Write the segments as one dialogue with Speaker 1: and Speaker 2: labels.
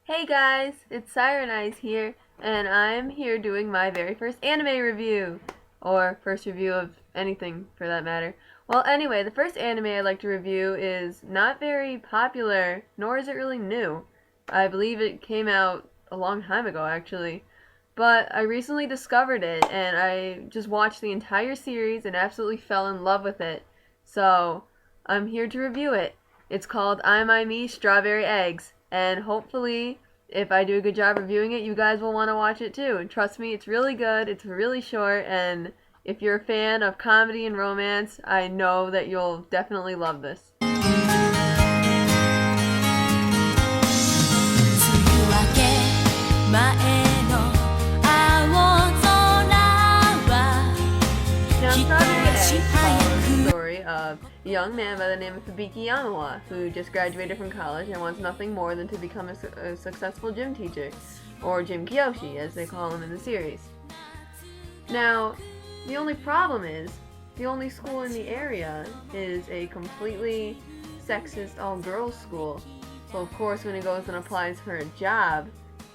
Speaker 1: Hey guys, it's Psyrenize here, and I'm here doing my very first anime review, or first review of anything for that matter. Well, anyway, the first anime I'd like to review is not very popular, nor is it really new. I believe it came out a long time ago, actually. But I recently discovered it, and I just watched the entire series and absolutely fell in love with it. So, I'm here to review it. It's called I Me Strawberry Eggs, and hopefully if I do a good job reviewing it, you guys will want to watch it too. And trust me, it's really good, it's really short, and if you're a fan of comedy and romance, I know that you'll definitely love this. Now, Strawberry Eggs follows the story of a young man by the name of Hibiki Yamawa, who just graduated from college and wants nothing more than to become a successful gym teacher, or Gym Kyoshi, as they call him in the series. Now, the only problem is, the only school in the area is a completely sexist all-girls school, so of course when he goes and applies for a job,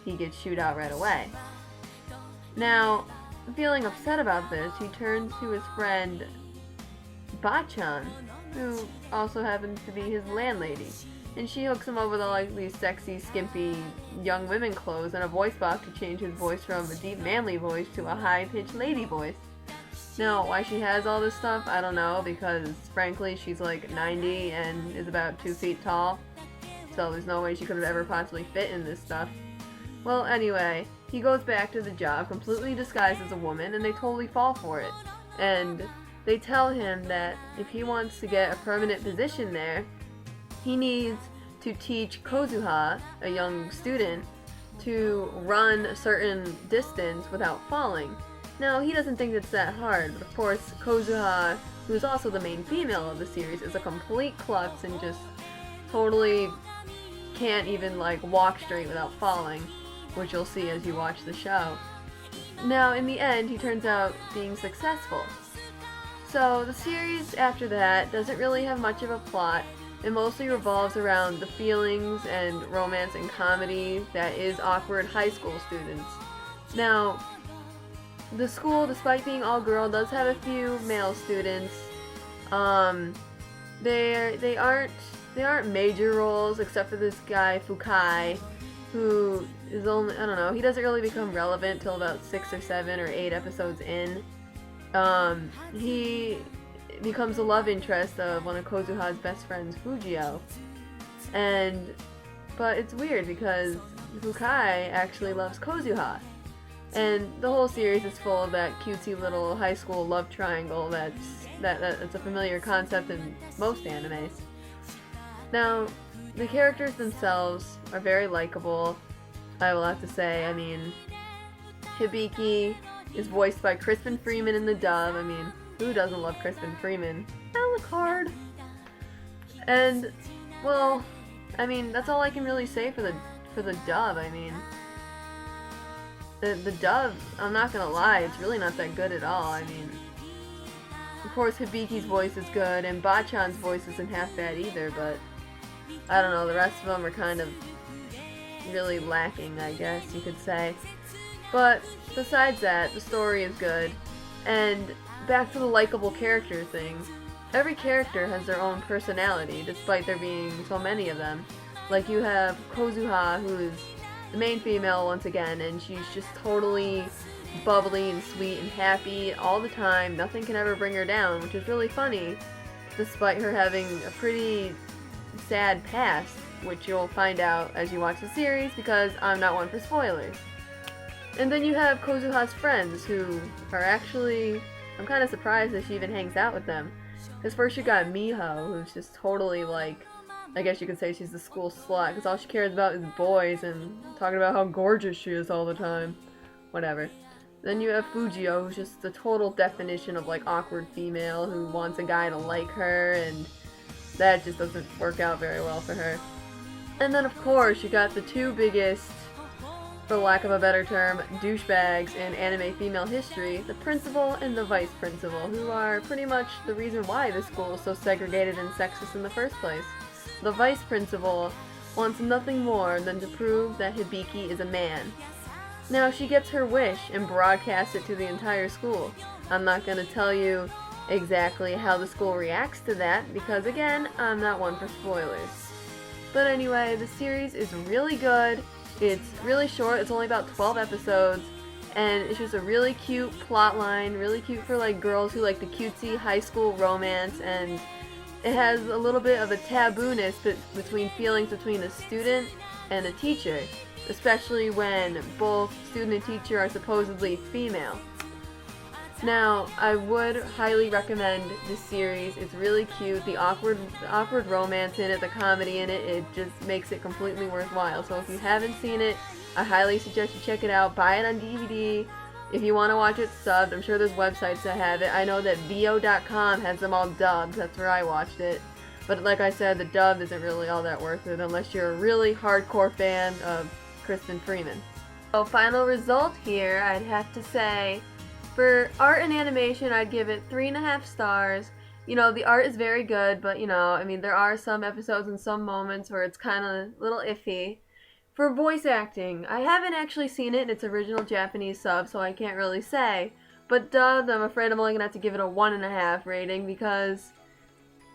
Speaker 1: he gets shooed out right away. Now, feeling upset about this, he turns to his friend Bachan, who also happens to be his landlady, and she hooks him up with all these sexy, skimpy young women clothes and a voice box to change his voice from a deep manly voice to a high-pitched lady voice. Now, why she has all this stuff, I don't know, because frankly she's like 90 and is about 2 feet tall, so there's no way she could have ever possibly fit in this stuff. Well, anyway, he goes back to the job completely disguised as a woman, and they totally fall for it. And they tell him that if he wants to get a permanent position there, he needs to teach Kozuha, a young student, to run a certain distance without falling. Now, he doesn't think it's that hard, but of course, Kozuha, who's also the main female of the series, is a complete klutz and just totally can't even, walk straight without falling, which you'll see as you watch the show. Now, in the end, he turns out being successful. So, the series after that doesn't really have much of a plot. It mostly revolves around the feelings and romance and comedy that is awkward high school students. Now, the school, despite being all girl, does have a few male students. They aren't major roles except for this guy Fukai, who is only, I don't know, he doesn't really become relevant till about 6 or 7 or 8 episodes in. He becomes the love interest of one of Kozuha's best friends, Fujio. But it's weird because Fukai actually loves Kozuha. And the whole series is full of that cutesy little high school love triangle that's a familiar concept in most animes. Now, the characters themselves are very likable, I will have to say. I mean, Hibiki is voiced by Crispin Freeman in the dub. I mean, who doesn't love Crispin Freeman? Alucard! And, well, I mean, that's all I can really say for the dub. I mean, the dub, I'm not gonna lie, it's really not that good at all. I mean, of course Hibiki's voice is good, and Bachan's voice isn't half bad either, but I don't know, the rest of them are kind of really lacking, I guess you could say. But besides that, the story is good. And back to the likable character thing, every character has their own personality, despite there being so many of them. Like, you have Kozuha, who is the main female once again, and she's just totally bubbly and sweet and happy all the time. Nothing can ever bring her down, which is really funny, despite her having a pretty sad past, which you'll find out as you watch the series, because I'm not one for spoilers. And then you have Kozuha's friends, who are actually, I'm kind of surprised that she even hangs out with them. Because first you got Miho, who's just totally I guess you could say she's the school slut, because all she cares about is boys and talking about how gorgeous she is all the time. Whatever. Then you have Fujio, who's just the total definition of awkward female who wants a guy to like her, and that just doesn't work out very well for her. And then of course you got the two biggest, for lack of a better term, douchebags in anime female history, the principal and the vice principal, who are pretty much the reason why the school is so segregated and sexist in the first place. The vice principal wants nothing more than to prove that Hibiki is a man. Now she gets her wish and broadcasts it to the entire school. I'm not going to tell you exactly how the school reacts to that because, again, I'm not one for spoilers. But anyway, the series is really good. It's really short. It's only about 12 episodes. And it's just a really cute plot line, really cute for like girls who like the cutesy high school romance, and it has a little bit of a tabooness between feelings between a student and a teacher, especially when both student and teacher are supposedly female. Now, I would highly recommend this series. It's really cute. The awkward romance in it, the comedy in it, it just makes it completely worthwhile. So if you haven't seen it, I highly suggest you check it out. Buy it on DVD. If you want to watch it subbed, I'm sure there's websites that have it. I know that VO.com has them all dubbed. That's where I watched it. But like I said, the dub isn't really all that worth it unless you're a really hardcore fan of Kristen Freeman. So final result here, I'd have to say, for art and animation, I'd give it 3.5 stars. You know, the art is very good, but you know, I mean, there are some episodes and some moments where it's kind of a little iffy. For voice acting, I haven't actually seen it in its original Japanese sub, so I can't really say. But dubbed, I'm afraid I'm only going to have to give it a 1.5 rating because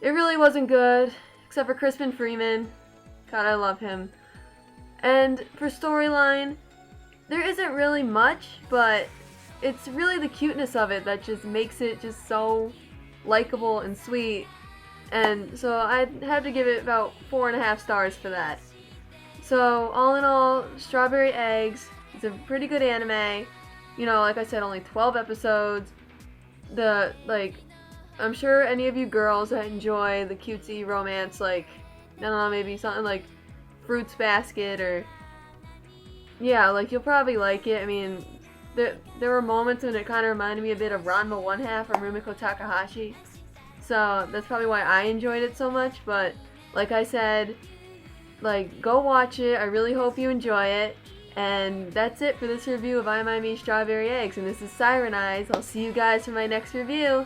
Speaker 1: it really wasn't good, except for Kristen Freeman. God, I love him. And for storyline, there isn't really much, but it's really the cuteness of it that just makes it just so likable and sweet. And so I'd have to give it about 4.5 stars for that. So all in all, Strawberry Eggs is a pretty good anime. You know, like I said, only 12 episodes. I'm sure any of you girls that enjoy the cutesy romance, like, I don't know, maybe something like Fruits Basket or, yeah, like, you'll probably like it. I mean, there were moments when it kind of reminded me a bit of Ranma 1/2 from Rumiko Takahashi. So that's probably why I enjoyed it so much. But like I said, like, go watch it. I really hope you enjoy it. And that's it for this review of I, My, Me, Strawberry Eggs. And this is Psyrenize. I'll see you guys for my next review.